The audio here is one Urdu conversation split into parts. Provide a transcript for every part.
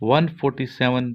147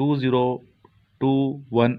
2021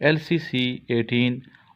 LCC 18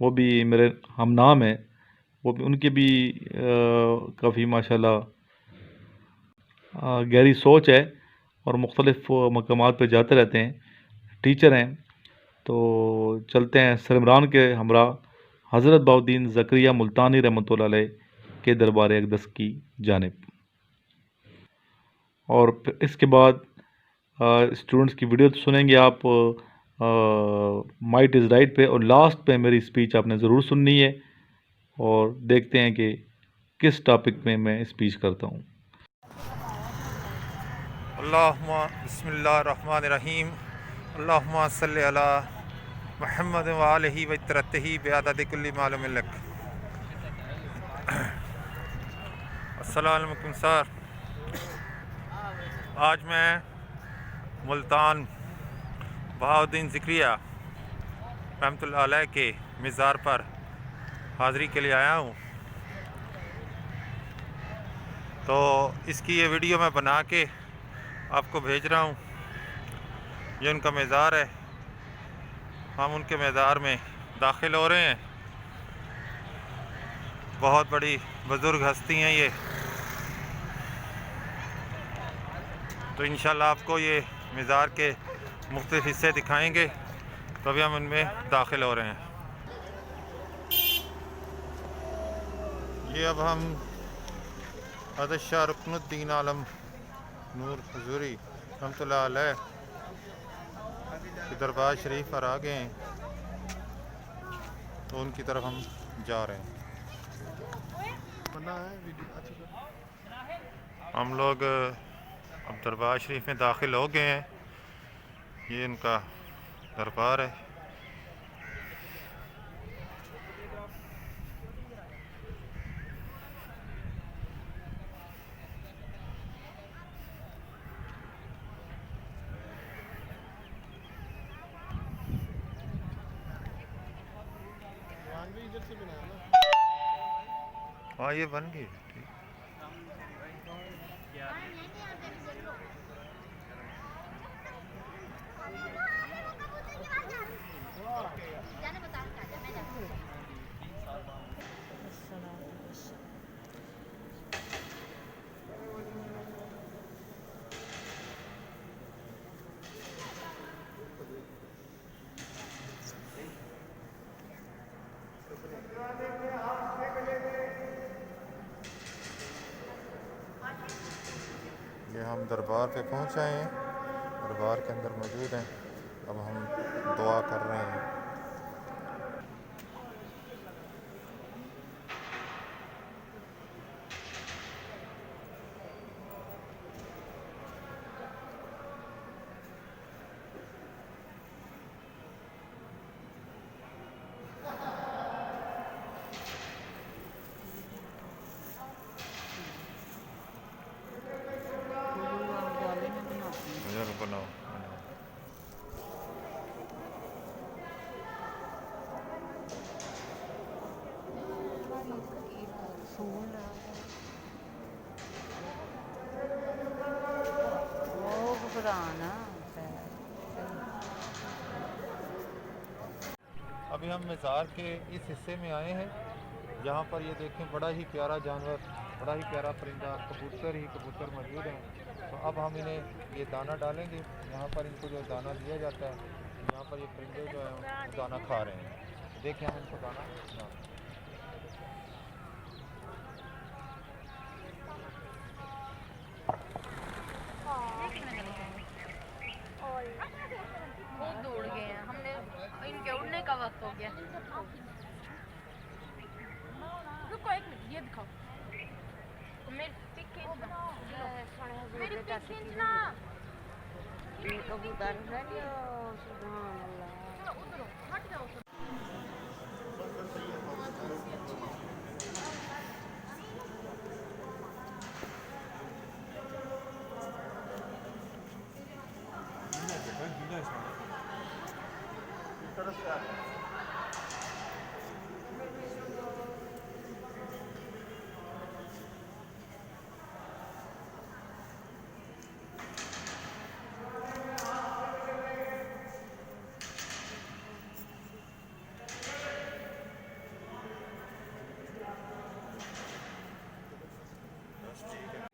وہ بھی میرے ہم نام ہیں، وہ بھی ان کی بھی کافی ماشاءاللہ گہری سوچ ہے اور مختلف مقامات پہ جاتے رہتے ہیں، ٹیچر ہیں۔ تو چلتے ہیں سرمران کے ہمراہ حضرت بہاؤالدین زکریا ملتانی رحمۃ اللہ علیہ کے دربار اقدس کی جانب، اور پھر اس کے بعد اسٹوڈنٹس کی ویڈیو تو سنیں گے آپ مائٹ از رائٹ پہ، اور لاسٹ پہ میری اسپیچ آپ نے ضرور سننی ہے، اور دیکھتے ہیں کہ کس ٹاپک میں اسپیچ کرتا ہوں۔ اللہم بسم اللہ الرحمن الرحیم، اللہم صلی علی محمد وآلہ وترتہ بعدد کل معلوم لک۔ السلام علیکم سر، آج میں ملتان بہاؤالدین زکریا رحمۃ اللہ علیہ کے مزار پر حاضری کے لیے آیا ہوں۔ تو اس کی یہ ویڈیو میں بنا کے آپ کو بھیج رہا ہوں۔ یہ ان کا مزار ہے، ہم ان کے مزار میں داخل ہو رہے ہیں۔ بہت بڑی بزرگ ہستی ہیں یہ، تو انشاءاللہ آپ کو یہ مزار کے مختلف حصے دکھائیں گے، تو ابھی ہم ان میں داخل ہو رہے ہیں۔ یہ اب ہم حضرت شاہ رکن الدین عالم نور حضوری رحمۃ اللہ علیہ کے دربار شریف پر آ گئے ہیں، تو ان کی طرف ہم جا رہے ہیں۔ ہم لوگ اب دربار شریف میں داخل ہو گئے ہیں، یہ ان کا دربار ہے۔ ہاں یہ بن گئی ٹھیک۔ یہ ہم دربار پہ پہنچ آئے ہیں، دربار کے اندر موجود ہیں، اب ہم دعا کر رہے ہیں۔ بناؤ ابھی ہم مزار کے اس حصے میں آئے ہیں، جہاں پر یہ دیکھیں بڑا ہی پیارا جانور، بڑا ہی پیارا پرندہ کبوتر ہی کبوتر موجود ہیں۔ تو اب ہم انہیں یہ دانہ ڈالیں گے، یہاں پر ان کو جو دانہ دیا جاتا ہے، یہاں پر یہ پرندے جو ہیں وہ دانہ کھا رہے ہیں، دیکھیں ہم ان کو دانہ بہت دوڑ گئے ہیں، ہم نے ان کے اڑنے کا وقت ہو گیا۔ رکو ایک منٹ، یہ دکھاؤ میری پک کھینچنا، میری پک کھینچنا۔ کبوتر سبحان اللہ، ادھر ہٹ جاؤ۔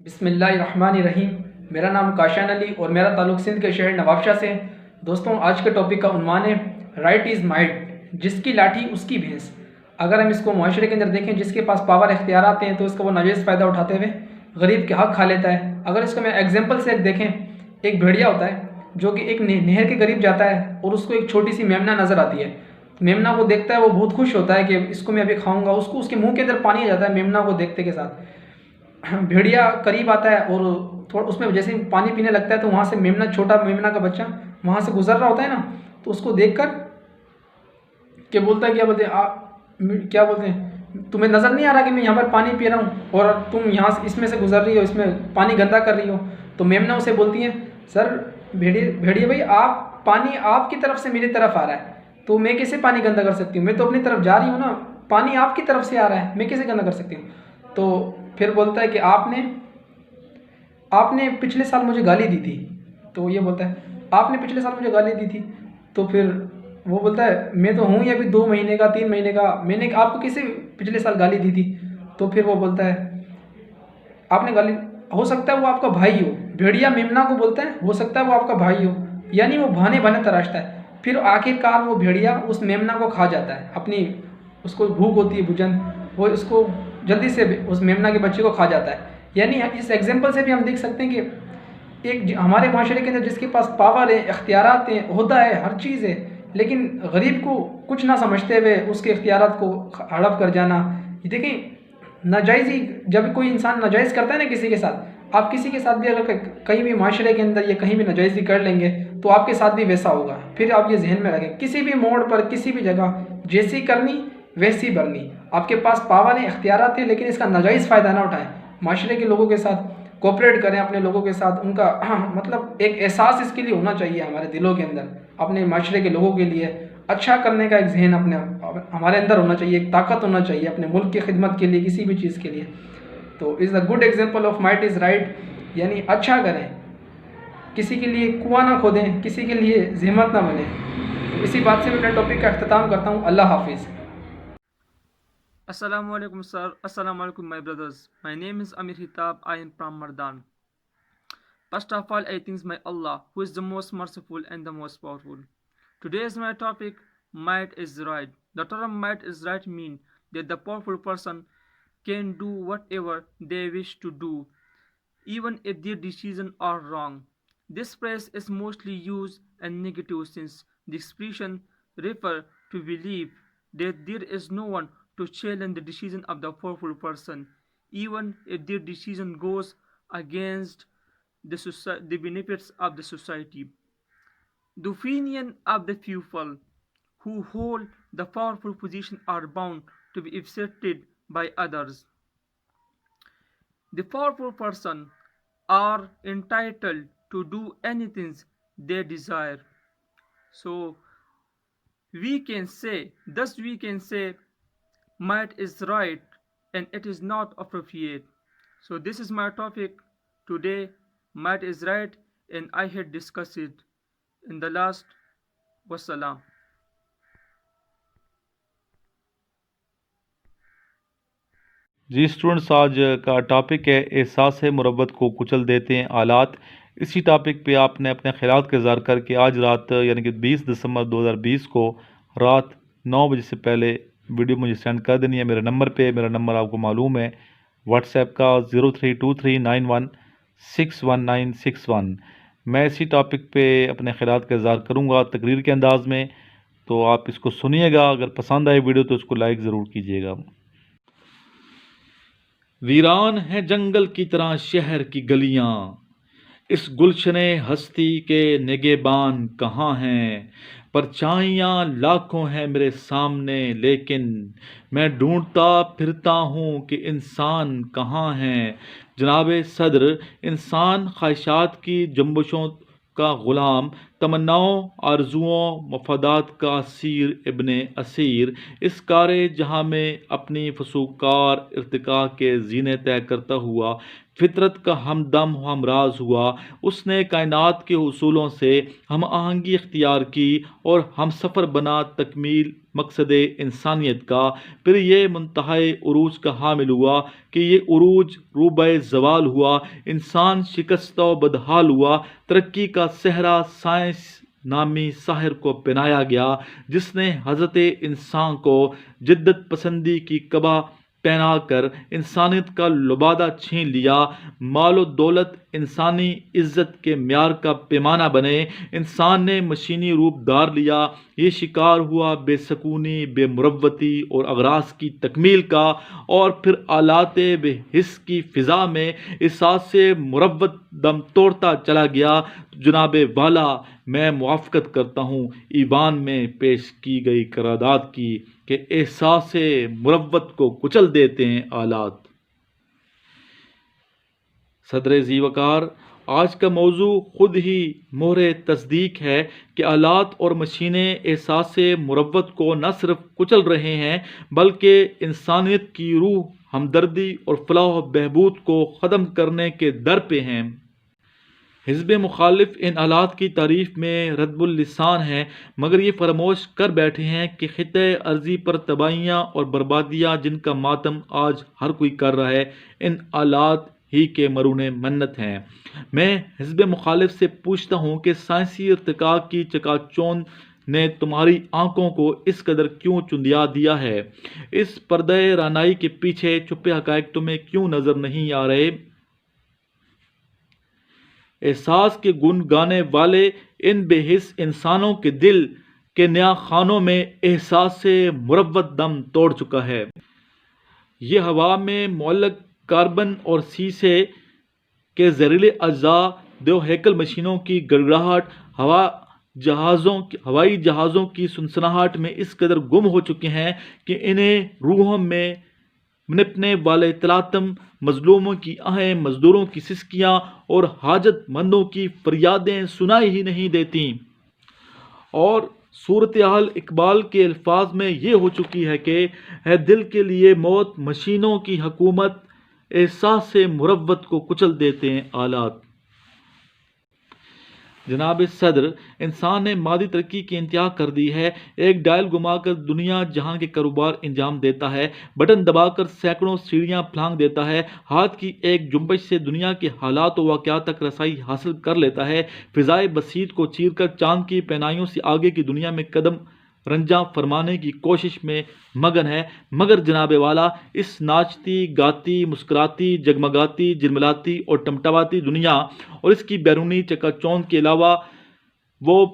بسم اللہ الرحمن الرحیم. میرا نام کاشان علی اور میرا تعلق سندھ کے شہر نوابشاہ سے. دوستوں آج کے ٹاپک کا عنوان ہے رائٹ از مائٹ، جس کی لاٹھی اس کی بھینس. اگر ہم اس کو معاشرے کے اندر دیکھیں، جس کے پاس پاور اختیارات ہیں تو اس کا وہ ناجائز فائدہ اٹھاتے ہوئے غریب کے حق کھا لیتا ہے. اگر اس کو میں ایگزامپل سے دیکھیں، ایک بھیڑیا ہوتا ہے جو کہ ایک نہر کے قریب جاتا ہے اور اس کو ایک چھوٹی سی میمنا نظر آتی ہے. میمنا کو دیکھتا ہے، وہ بہت خوش ہوتا ہے کہ اس کو میں ابھی کھاؤں گا. اس کے منہ کے اندر پانی آ جاتا ہے میمنا کو دیکھتے کے ساتھ. بھیڑیا قریب آتا ہے اور تھوڑا اس میں جیسے پانی پینے لگتا ہے تو وہاں سے میمنا، چھوٹا میمنا کا بچہ وہاں سے گزر رہا ہوتا ہے نا، تو اس کو دیکھ کر کہ بولتا ہے کیا بولتے ہیں تمہیں نظر نہیں آ رہا کہ میں یہاں پر پانی پی رہا ہوں اور تم یہاں سے اس میں سے گزر رہی ہو، اس میں پانی گندا کر رہی ہو. تو میمنا اسے بولتی ہیں سر بھیڑیا بھائی، پانی آپ کی طرف سے میری طرف آ رہا ہے تو میں کیسے پانی گندا کر سکتی ہوں؟ میں تو اپنی طرف جا رہی ہوں نا، پانی آپ کی طرف سے آ رہا ہے، میں کیسے گندا کر سکتی ہوں؟ تو پھر بولتا ہے کہ آپ نے پچھلے سال مجھے گالی دی تھی. تو یہ بولتا ہے آپ نے پچھلے سال مجھے گالی دی تھی. تو پھر وہ بولتا ہے میں تو ہوں ہی ابھی 2 مہینے کا 3 مہینے کا، میں نے آپ کو کیسے پچھلے سال گالی دی تھی؟ تو پھر وہ بولتا ہے آپ نے گالی، ہو سکتا ہے وہ آپ کا بھائی ہو. بھیڑیا میمنا کو بولتا ہے ہو سکتا ہے وہ آپ کا بھائی ہو، یعنی وہ بہانے تراشتا ہے. پھر آخر کار وہ بھیڑیا اس میمنا کو کھا جاتا ہے. اس کو بھوک ہوتی ہے بھوجن، وہ اس کو جلدی سے اس میمنا کے بچے کو کھا جاتا ہے. یعنی اس ایگزامپل سے بھی ہم دیکھ سکتے ہیں کہ ایک ہمارے معاشرے کے اندر جس کے پاس پاور ہے، اختیارات ہیں، عہدہ ہے، ہر چیز ہے، لیکن غریب کو کچھ نہ سمجھتے ہوئے اس کے اختیارات کو ہڑپ کر جانا. یہ دیکھیں ناجائزی، جب کوئی انسان ناجائز کرتا ہے نا کسی کے ساتھ، آپ کسی کے ساتھ بھی اگر کہیں بھی معاشرے کے اندر یا کہیں بھی ناجائزی کر لیں گے تو آپ کے ساتھ بھی ویسا ہوگا. پھر آپ یہ ذہن میں رکھیں، کسی بھی موڑ پر کسی بھی جگہ جیسی کرنی ویسی برنی. آپ کے پاس پاور ہیں، اختیارات ہیں، لیکن اس کا ناجائز فائدہ نہ اٹھائیں. معاشرے کے لوگوں کے ساتھ کوپریٹ کریں، اپنے لوگوں کے ساتھ ان کا مطلب ایک احساس اس کے لیے ہونا چاہیے ہمارے دلوں کے اندر. اپنے معاشرے کے لوگوں کے لیے اچھا کرنے کا ایک ذہن ہمارے اندر ہونا چاہیے، ایک طاقت ہونا چاہیے اپنے ملک کی خدمت کے لیے، کسی بھی چیز کے لیے. تو is a good example of might is right, یعنی اچھا کریں، کسی کے لیے کنواں نہ کھودیں، کسی کے لیے زحمت نہ بنیں. تو اسی بات سے میں اپنے ٹاپک کا اختتام کرتا ہوں. اللہ حافظ. Assalamu alaikum sir. Assalamu alaikum my brothers. My name is Amir Hitab. I am from Mardan. First of all, I thank my Allah who is the most merciful and the most powerful. Today is my topic, might is right. The term might is right means that the powerful person can do whatever they wish to do, even if their decisions are wrong. This phrase is mostly used in negative since the expression refers to belief that there is no one to challenge the decision of the powerful person, even if their decision goes against the benefits of the society. The opinion of the people who hold the powerful position are bound to be accepted by others. The powerful person are entitled to do anything they desire. So we can say, might is right and it is not appropriate. So this is my topic today, might is right, and I had discussed it in the last. Wassalam. جی اسٹوڈنٹس، آج کا ٹاپک ہے احساس مربت کو کچل دیتے ہیں آلات. اسی ٹاپک پہ آپ نے اپنے خیالات کا اظہار کر کے آج رات یعنی کہ 20 دسمبر 2020 کو رات 9 بجے سے پہلے ویڈیو مجھے سینڈ کر دینی ہے میرے نمبر پہ. میرا نمبر آپ کو معلوم ہے واٹس ایپ کا 0323916161. میں اسی ٹاپک پہ اپنے خیالات کا اظہار کروں گا تقریر کے انداز میں، تو آپ اس کو سنیے گا. اگر پسند آئے ویڈیو تو اس کو لائک ضرور کیجیے گا. ویران ہے جنگل کی طرح شہر کی گلیاں، اس گلشن ہستی کے نگہبان کہاں ہیں؟ پرچھائیاں لاکھوں ہیں میرے سامنے، لیکن میں ڈھونڈتا پھرتا ہوں کہ انسان کہاں ہیں؟ جناب صدر، انسان خواہشات کی جنبشوں کا غلام، تمناؤں، آرزوؤں، مفادات کا اسیر، ابن اسیر، اس کار جہاں میں اپنی فسوقار ارتقاء کے زینے طے کرتا ہوا فطرت کا ہمدم و ہمراز ہوا، اس نے کائنات کے اصولوں سے ہم آہنگی اختیار کی اور ہم سفر بنا تکمیل مقصد انسانیت کا۔ پھر یہ منتہائی عروج کا حامل ہوا کہ یہ عروج روبہ زوال ہوا، انسان شکستہ و بدحال ہوا، ترقی کا صحرا سائنس نامی ساحر کو پہنایا گیا، جس نے حضرت انسان کو جدت پسندی کی قبا پہنا کر انسانیت کا لبادہ چھین لیا۔ مال و دولت انسانی عزت کے معیار کا پیمانہ بنے، انسان نے مشینی روپ دار لیا، یہ شکار ہوا بے سکونی، بے مروتی اور اغراض کی تکمیل کا، اور پھر آلات بے حس کی فضا میں احساس مروت دم توڑتا چلا گیا۔ جناب والا، میں موافقت کرتا ہوں ایوان میں پیش کی گئی قرارداد کی کہ احساس مروت کو کچل دیتے ہیں آلات۔ صدر ذی وقار، آج کا موضوع خود ہی مہر تصدیق ہے کہ آلات اور مشینیں احساس مروت کو نہ صرف کچل رہے ہیں بلکہ انسانیت کی روح، ہمدردی اور فلاح و بہبود کو ختم کرنے کے در پہ ہیں۔ حزب مخالف ان آلات کی تعریف میں ردب اللسان ہیں، مگر یہ فراموش کر بیٹھے ہیں کہ خطۂ ارضی پر تباہیاں اور بربادیاں جن کا ماتم آج ہر کوئی کر رہا ہے، ان آلات ہی کے مرہون منت ہیں۔ میں حزب مخالف سے پوچھتا ہوں کہ سائنسی ارتقاء کی چکا چوند نے تمہاری آنکھوں کو اس قدر کیوں چندیا دیا ہے؟ اس پردہ رانائی کے پیچھے چھپے حقائق تمہیں کیوں نظر نہیں آ رہے؟ احساس کے گن گانے والے ان بے حس انسانوں کے دل کے نیا خانوں میں احساس مروت دم توڑ چکا ہے۔ یہ ہوا میں معلق کاربن اور سیسے کے زہریلے اجزاء، دو ہیکل مشینوں کی گڑگڑاہٹ، ہوائی جہازوں کی سنسناہٹ میں اس قدر گم ہو چکے ہیں کہ انہیں روحوں میں نپنے والے تلاطم، مظلوموں کی آہیں، مزدوروں کی سسکیاں اور حاجت مندوں کی فریادیں سنائی ہی نہیں دیتی۔ اور صورتحال اقبال کے الفاظ میں یہ ہو چکی ہے کہ ہے دل کے لیے موت مشینوں کی حکومت، احساس مروت کو کچل دیتے ہیں آلات۔ جناب صدر، انسان نے مادی ترقی کی انتہا کر دی ہے۔ ایک ڈائل گھما کر دنیا جہاں کے کاروبار انجام دیتا ہے، بٹن دبا کر سینکڑوں سیڑھیاں پھلانگ دیتا ہے، ہاتھ کی ایک جنبش سے دنیا کے حالات و واقعات تک رسائی حاصل کر لیتا ہے، فضائے بسیط کو چیر کر چاند کی پہنائیوں سے آگے کی دنیا میں قدم رنجاں فرمانے کی کوشش میں مگن ہے، مگر جناب والا، اس ناچتی، گاتی، مسکراتی، جگمگاتی، جلملاتی اور ٹمٹماتی دنیا اور اس کی بیرونی چکا چوند کے علاوہ وہ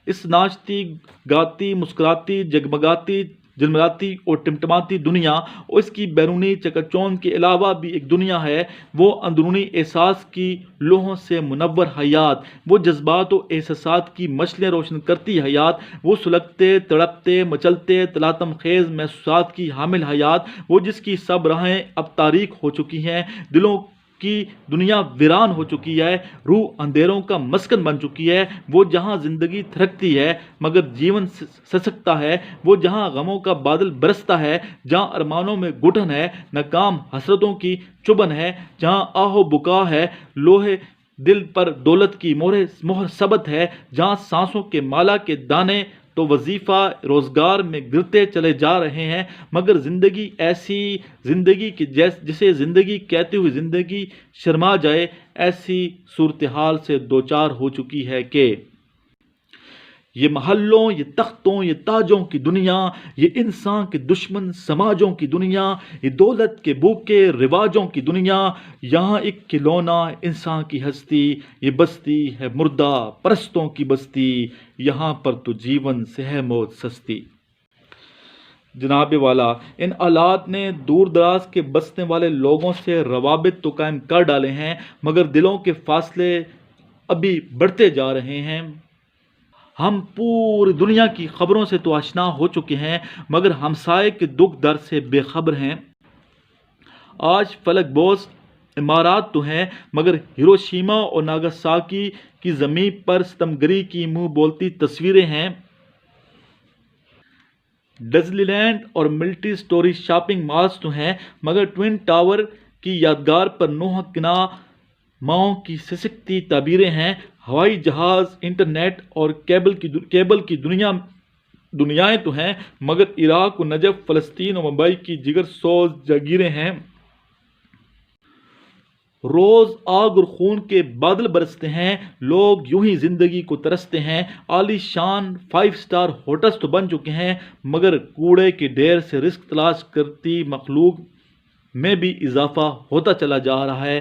اس ناچتی، گاتی، مسکراتی، جگمگاتی، جلملاتی اور ٹمٹماتی دنیا اور اس کی بیرونی چکا چوند کے علاوہ بھی ایک دنیا ہے، وہ اندرونی احساس کی لوحوں سے منور حیات، وہ جذبات و احساسات کی مشلیں روشن کرتی حیات، وہ سلگتے، تڑپتے، مچلتے، تلاطم خیز محسوسات کی حامل حیات، وہ جس کی سب راہیں اب تاریک ہو چکی ہیں، دلوں کی دنیا ویران ہو چکی ہے، روح اندھیروں کا مسکن بن چکی ہے، وہ جہاں زندگی تھرکتی ہے مگر جیون سسکتا ہے، وہ جہاں غموں کا بادل برستا ہے، جہاں ارمانوں میں گھٹن ہے، ناکام حسرتوں کی چبھن ہے، جہاں آہ و بکا ہے، لوہے دل پر دولت کی مہر ثبت ہے، جہاں سانسوں کے مالا کے دانے تو وظیفہ روزگار میں گرتے چلے جا رہے ہیں، مگر زندگی ایسی زندگی کی جسے زندگی کہتے ہوئے زندگی شرما جائے، ایسی صورتحال سے دوچار ہو چکی ہے کہ یہ محلوں، یہ تختوں، یہ تاجوں کی دنیا، یہ انسان کے دشمن سماجوں کی دنیا، یہ دولت کے بھوکے رواجوں کی دنیا، یہاں ایک کھلونا انسان کی ہستی، یہ بستی ہے مردہ پرستوں کی بستی، یہاں پر تو جیون سے ہے موت سستی۔ جناب والا، ان آلات نے دور دراز کے بسنے والے لوگوں سے روابط تو قائم کر ڈالے ہیں، مگر دلوں کے فاصلے ابھی بڑھتے جا رہے ہیں۔ ہم پوری دنیا کی خبروں سے تو آشنا ہو چکے ہیں، مگر ہمسائے کے دکھ درد سے بے خبر ہیں۔ آج فلک بوس عمارات تو ہیں، مگر ہیروشیما اور ناگاساکی کی زمین پر ستمگری کی منہ بولتی تصویریں ہیں۔ ڈزنی لینڈ اور ملٹی سٹوری شاپنگ مالز تو ہیں، مگر ٹوئن ٹاور کی یادگار پر نوح کنا ماؤں کی سسکتی تعبیریں ہیں۔ ہوائی جہاز، انٹرنیٹ اور کیبل کی دنیائیں تو ہیں، مگر عراق و نجف، فلسطین و ممبئی کی جگر سوز جاگیریں ہیں۔ روز آگ اور خون کے بادل برستے ہیں، لوگ یوں ہی زندگی کو ترستے ہیں۔ عالی شان 5 سٹار ہوٹلز تو بن چکے ہیں، مگر کوڑے کے ڈھیر سے رزق تلاش کرتی مخلوق میں بھی اضافہ ہوتا چلا جا رہا ہے۔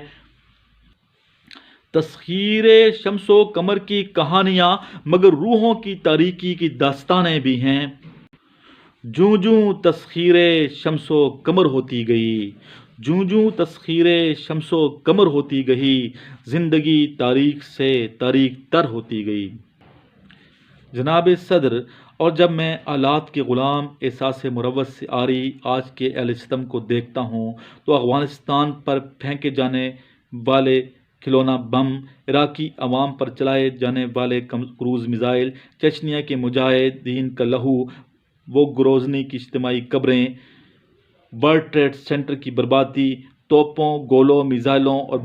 تسخیر شمس و قمر کی کہانیاں، مگر روحوں کی تاریکی کی داستانیں بھی ہیں۔ جوں جوں تسخیر شمس و قمر ہوتی گئی، جوں جوں تسخیر شمس و قمر ہوتی گئی، زندگی تاریک سے تاریک تر ہوتی گئی۔ جناب صدر، اور جب میں آلات کے غلام احساس مروت سے آری آج کے اہل ستم کو دیکھتا ہوں تو افغانستان پر پھینکے جانے والے کھلونا بم، عراقی عوام پر چلائے جانے والے کروز میزائل، چچنیا کے مجاہدین کا لہو، وہ گروزنی کی اجتماعی قبریں، ورلڈ ٹریڈ سینٹر کی بربادی، توپوں، گولوں، میزائلوں اور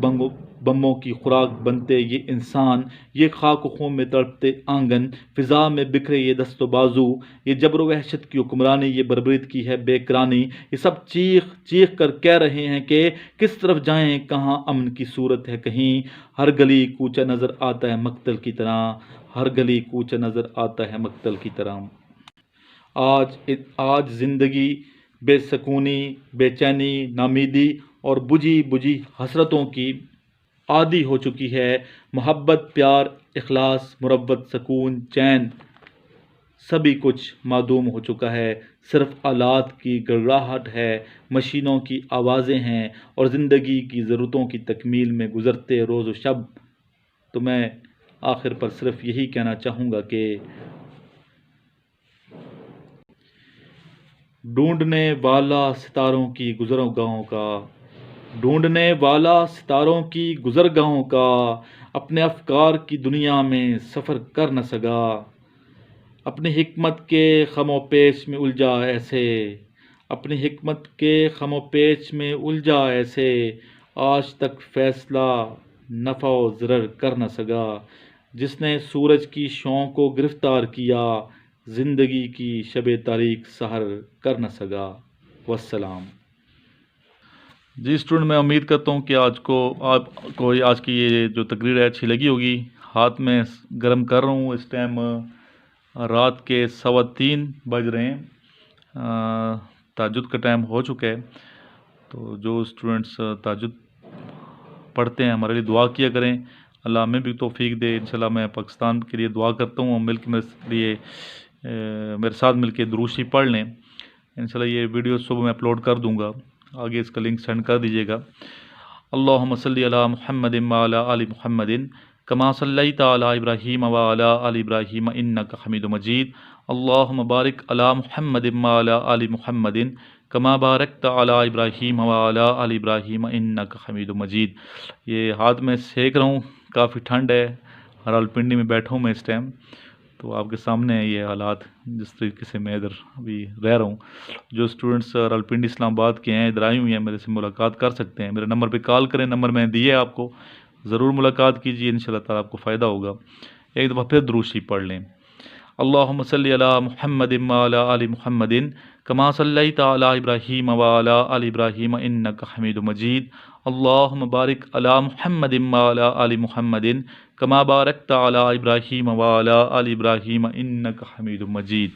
بموں کی خوراک بنتے یہ انسان، یہ خاک و خون میں تڑپتے آنگن، فضا میں بکھرے یہ دست و بازو، یہ جبر و وحشت کی حکمرانی، یہ بربریت کی ہے بے کرانی، یہ سب چیخ چیخ کر کہہ رہے ہیں کہ کس طرف جائیں، کہاں امن کی صورت ہے کہیں۔ ہر گلی کوچہ نظر آتا ہے مقتل کی طرح، ہر گلی کوچہ نظر آتا ہے مقتل کی طرح۔ آج زندگی بے سکونی، بے چینی، نامیدی اور بجھی بجھی حسرتوں کی عادی ہو چکی ہے۔ محبت، پیار، اخلاص، مروت، سکون، چین، سبھی کچھ معدوم ہو چکا ہے۔ صرف آلات کی گڑگڑاہٹ ہے، مشینوں کی آوازیں ہیں اور زندگی کی ضرورتوں کی تکمیل میں گزرتے روز و شب۔ تو میں آخر پر صرف یہی کہنا چاہوں گا کہ ڈھونڈنے والا ستاروں کی گزرگاہوں کا، ڈھونڈنے والا ستاروں کی گزرگاہوں کا، اپنے افکار کی دنیا میں سفر کر نہ سکا، اپنی حکمت کے خم و پیچ میں الجھا ایسے، اپنی حکمت کے خم و پیچ میں الجھا ایسے، آج تک فیصلہ نفع و ضرر کر نہ سکا، جس نے سورج کی شعاعوں کو گرفتار کیا، زندگی کی شب تاریک سحر کر نہ سکا۔ والسلام۔ جی اسٹوڈنٹ، میں امید کرتا ہوں کہ آپ کو آج کی یہ جو تقریر ہے اچھی لگی ہوگی۔ ہاتھ میں گرم کر رہا ہوں، اس ٹائم رات کے 3:15 بج رہے ہیں، تہجد کا ٹائم ہو چکا ہے۔ تو جو اسٹوڈنٹس تہجد پڑھتے ہیں ہمارے لیے دعا کیا کریں، اللہ ہمیں بھی توفیق دے۔ انشاءاللہ میں پاکستان کے لیے دعا کرتا ہوں، مل کے میرے ساتھ مل کے درود شریف پڑھ لیں۔ انشاءاللہ یہ ویڈیو صبح میں اپلوڈ کر دوں گا، آگے اس کا لنک سینڈ کر دیجیے گا۔ اللہم صلی علی محمد وعلی آل محمد کما صلیت علی ابراہیم وعلی آل ابراہیم انک حمید مجید۔ اللہم بارک علی محمد وعلی آل محمد کما بارکت علی ابراہیم وعلی آل ابراہیم انک حمید مجید۔ یہ ہاتھ میں سیک رہا ہوں، کافی ٹھنڈ ہے، راولپنڈی میں بیٹھا ہوں میں اس ٹائم، تو آپ کے سامنے ہے یہ حالات جس طریقے سے میں ادھر ابھی رہ رہا ہوں۔ جو اسٹوڈنٹس راولپنڈی اسلام آباد کے ہیں، ادھر آئے ہوئے ہیں، میرے سے ملاقات کر سکتے ہیں، میرے نمبر پہ کال کریں، نمبر میں نے دیا ہے آپ کو، ضرور ملاقات کیجیے، انشاءاللہ تعالیٰ آپ کو فائدہ ہوگا۔ ایک دفعہ پھر درود شریف پڑھ لیں۔ اللہم صلی علی محمد وعلی آل محمد کما صلیت علی ابراہیم وعلی آل ابراہیم انک حمید مجید۔ اللہم بارک علی محمد وعلی آل محمد کما بارکت علی ابراہیم وعلی آل ابراہیم انک حمید مجید۔